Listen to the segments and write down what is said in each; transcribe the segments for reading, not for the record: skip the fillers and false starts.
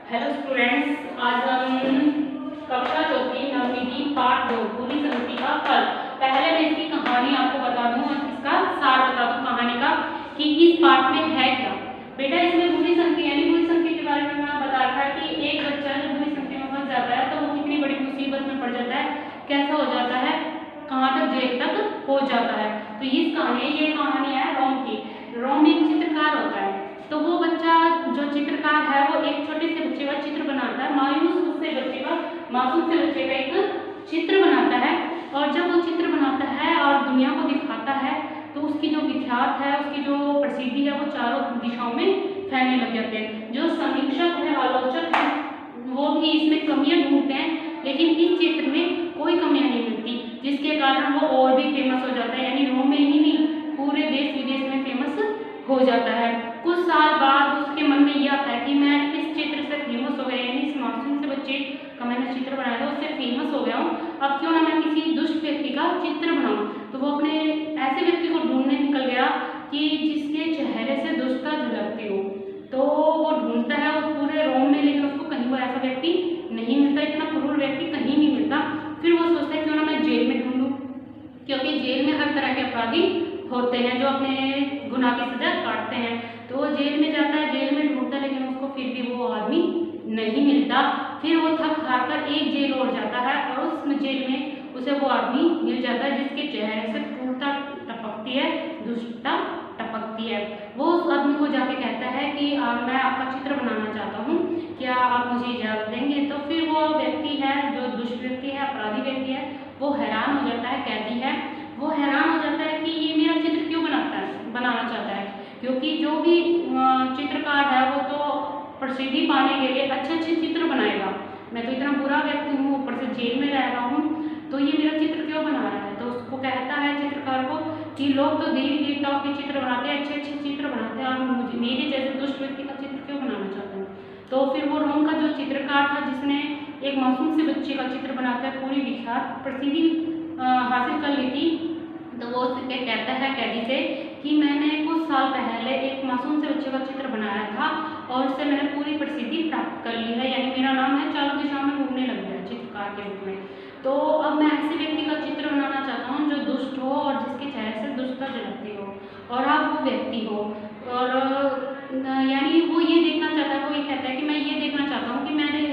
Hello students, आज हम कक्षा चौथी नवविधि पाठ 2 बुरी संगति का फल। पहले मैं इसकी कहानी आपको बता दूं और इसका सार बता दूं कहानी का कि इस पाठ में है क्या। बेटा, इसमें बुरी संगति यानी बुरी संगति के बारे में मैं बता रहा था कि एक बच्चा जब बुरी संगति में फंस जाता है तो वो कितनी बड़ी मुसीबत में पड़ जाता है, कैसा हो जाता है, कहाँ तक जेल तक पहुंच जाता है। तो ये कहानी है रोम की। रोम एक चित्रकार होता है, तो वो बच्चा जो चित्रकार है वो एक छोटे से बच्चे का चित्र बनाता है, मासूम से बच्चे का एक चित्र बनाता है। और जब वो चित्र बनाता है और दुनिया को दिखाता है तो उसकी जो विख्यात है, उसकी जो प्रसिद्धि है वो चारों दिशाओं में फैलने लग जाते हैं। जो समीक्षक है, आलोचक है, वो भी इसमें कमियां ढूंढते हैं, लेकिन इस चित्र में कोई कमियां नहीं मिलती, जिसके कारण वो और भी फेमस हो जाता है। यानी रोम में ही नहीं, पूरे देश विदेश में फेमस हो जाता है। कुछ साल बाद उसके मन में यह आता है कि मैं इस चित्र से फेमस हो गया, यानी इस मासूम से बच्चे का मैंने चित्र बनाया था उससे फेमस हो गया हूँ, अब क्यों ना मैं किसी दुष्ट व्यक्ति का चित्र बनाऊं। तो वो अपने ऐसे व्यक्ति को ढूंढने निकल गया कि जिसके चेहरे से दुष्टता झलकती हो। तो वो ढूंढता है उस पूरे रोम में, लेकिन उसको कहीं वो ऐसा व्यक्ति नहीं मिलता, इतना क्रूर व्यक्ति कहीं नहीं मिलता। फिर वो सोचता है क्यों ना मैं जेल में ढूंढूं, क्योंकि जेल में हर तरह के अपराधी होते हैं जो अपने गुनाह की सजा काटते हैं। तो वो जेल में जाता है, जेल में ढूंढता है, लेकिन उसको फिर भी वो आदमी नहीं मिलता। फिर वो थक हार कर एक जेल और जाता है और उस जेल में उसे वो आदमी मिल जाता है जिसके चेहरे से क्रूरता टपकती है, दुष्टता टपकती है। वो उस आदमी को जाके कहता है कि मैं आपका चित्र बनाना चाहता हूँ, क्या आप मुझे इजाज़त देंगे। तो फिर वो व्यक्ति है, जो दुष्ट व्यक्ति है, अपराधी व्यक्ति है, वो हैरान हो जाता है, कैदी है, वो हैरान हो जाता है कि ये मेरा चित्र क्यों बनाना चाहता है, क्योंकि जो भी चित्रकार है वो तो प्रसिद्धि पाने के लिए अच्छे चित्र बनाएगा। मैं तो इतना बुरा व्यक्ति हूँ, ऊपर से जेल में रह रहा हूँ, तो ये मेरा चित्र क्यों बना रहा है। तो उसको कहता है चित्रकार को कि लोग तो देवी देवताओं के चित्र बनाते हैं, अच्छे चित्र बनाते हैं, और मुझे मेरे जैसे दुष्ट व्यक्ति का चित्र क्यों बनाना चाहते हैं। तो फिर वो रोम का जो चित्रकार था, जिसने एक मासूम से बच्चे का चित्र बनाकर पूरी विख्यात प्रसिद्धि हासिल कर ली थी, तो वो उससे कहता है कैदी से कि मैंने कुछ साल पहले एक मासूम से बच्चे का चित्र बनाया था और उससे मैंने पूरी प्रसिद्धि प्राप्त कर ली है, यानी मेरा नाम है चारों दिशाओं में घूमने लग गया चित्रकार के रूप में। तो अब मैं ऐसे व्यक्ति का चित्र बनाना चाहता हूँ जो दुष्ट हो और जिसके चेहरे से दुष्टता झलकती हो, और आप वो व्यक्ति हो। और यानी वो ये देखना चाहता है, वो ये कहता है कि मैं ये देखना चाहता हूँ कि मैंने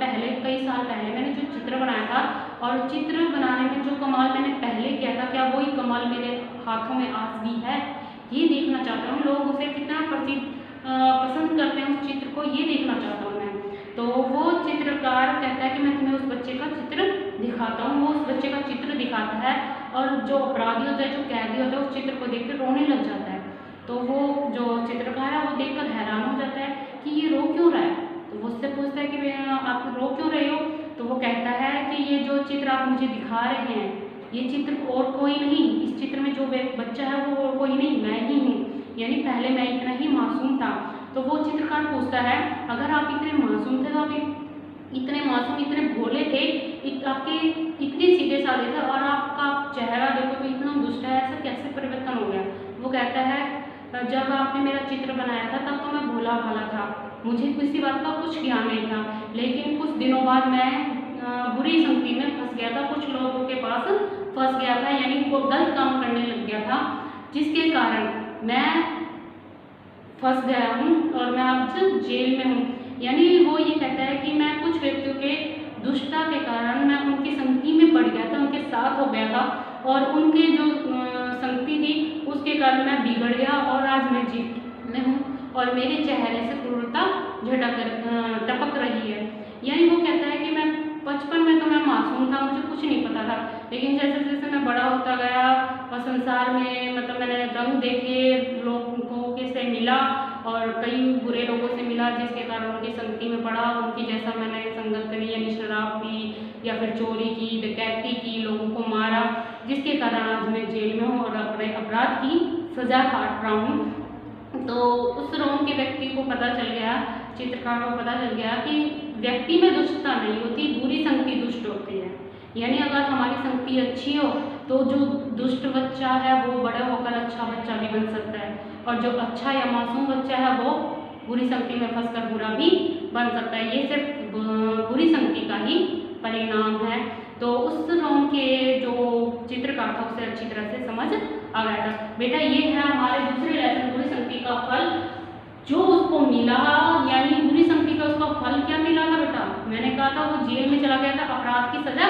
पहले कई साल पहले मैंने जो चित्र बनाया था और चित्र बनाने में जो कमाल मैंने पहले किया था, क्या वही कमाल मेरे हाथों में आज भी है, ये देखना चाहता हूँ। लोग उसे कितना पसंद करते हैं उस चित्र को, ये देखना चाहता हूँ मैं। तो वो चित्रकार कहता है कि मैं तुम्हें उस बच्चे का चित्र दिखाता हूँ। वो उस बच्चे का चित्र दिखाता है और जो अपराधी होता है, जो कैदी होता है, उस चित्र को देख कर रोने लग जाता है। तो वो जो चित्रकार है वो देखकर हैरान हो जाता है कि ये रो क्यों रहा है। तो वो उससे पूछता है कि आप रो क्यों रहे हो। तो वो कहता है कि ये जो चित्र आप मुझे दिखा रहे हैं, ये चित्र और कोई नहीं, इस चित्र में जो बच्चा है वो और कोई नहीं, मैं ही हूँ, यानी पहले मैं इतना ही मासूम था। तो वो चित्रकार पूछता है अगर आप इतने मासूम थे, तो आप इतने मासूम, इतने भोले थे, आपके इतने सीधे साधे थे, और आपका चेहरा देखो तो इतना दुष्ट है, ऐसा कैसे परिवर्तन हो गया। वो कहता है जब आपने मेरा चित्र बनाया था तब तो मैं भोला भाला था, मुझे किसी बात का कुछ ज्ञान नहीं था, लेकिन कुछ दिनों बाद मैं बुरी संगति में फंस गया था, कुछ लोगों के पास फंस गया था, यानी वो गलत काम करने लग गया था, जिसके कारण मैं फंस गया हूँ और मैं अब जेल में हूँ। यानी वो ये कहता है कि मैं कुछ व्यक्तियों के दुष्टता के कारण मैं उनकी संगति में पड़ गया था, उनके साथ हो गया था, और उनके जो संगति थी उसके कारण मैं बिगड़ गया और आज मैं जेल में हूँ और मेरे चेहरे से क्रूरता टपक रही है। यानी वो कहता है कि मैं बचपन में तो मैं मासूम था, मुझे कुछ नहीं पता था, लेकिन जैसे जैसे मैं बड़ा होता गया और संसार में मैंने रंग देखे, लोगों से मिला और कई बुरे लोगों से मिला, जिसके कारण उनकी संगति में पड़ा, उनकी जैसा मैंने संगत करी, यानी शराब पी या फिर चोरी की, डकैती की, लोगों को मारा, जिसके कारण आज मैं जेल में हूँ और अपने अपराध की सजा काट रहा हूँ। तो उस रोम के व्यक्ति को पता चल गया, चित्रकार को पता चल गया कि व्यक्ति में दुष्टता नहीं होती, बुरी संगति दुष्ट होती है। यानी अगर हमारी संगति अच्छी हो तो जो दुष्ट बच्चा है वो बड़े होकर अच्छा बच्चा भी बन सकता है, और जो अच्छा या मासूम बच्चा है वो बुरी संगति में फंसकर बुरा भी बन सकता है। ये सिर्फ बुरी संगति का ही परिणाम है। तो उस रोम के जो चित्रकार था उसे अच्छी तरह से समझ आ गया था। बेटा ये है हमारे दूसरे लेसन बुरी संगति का फल जो उसको मिला, यानी बुरी संगति का उसका फल क्या मिला था बेटा? मैंने कहा था वो जेल में चला गया था, अपराध की सजा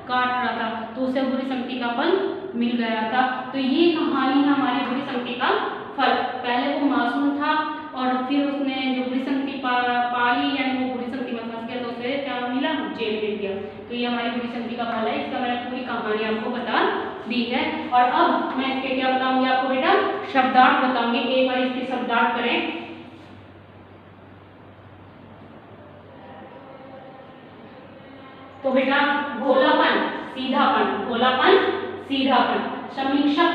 काट रहा था, तो उसे बुरी संगति का फल मिल गया था। तो ये कहानी है हमारी बुरी संगति का फल। पहले वो मासूम था और फिर उसने जो बुरी संगति पाली, यानी वो बुरी संगति में फंस गया, तो उसे क्या मिला? जेल मिल गया। तो ये हमारी बुरी संगति का फल है। इसका मैंने पूरी कहानी आपको बता दी है। और अब मैं इसके क्या बताऊंगी आपको बेटा? शब्दार्थ बताऊंगी। एक बार इसके शब्दार्थ करें। तो बेटा भोलापन, सीधापन, भोलापन, सीधापन। समीक्षक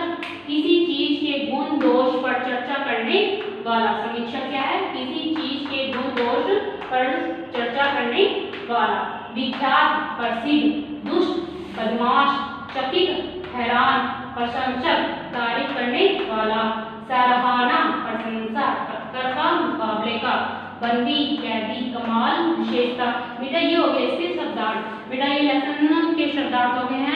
किसी चीज के गुण दोष पर चर्चा करने वाला। समीक्षक क्या है? किसी चीज के गुण दोष पर चर्चा करने वाला। विख्यात, प्रसिद्ध, दुष्ट, बदमाश, चकित, हैरान, प्रशंसक, तारीफ करने वाला। सराहना, प्रशंसा, टक्कर का, मुकाबले का। बंदी, कैदी, कमाल, विशेषता। बेटा ये हो गए इसके शब्दार्थ। बेटा ये लेसन के शब्दार्थ हो गए हैं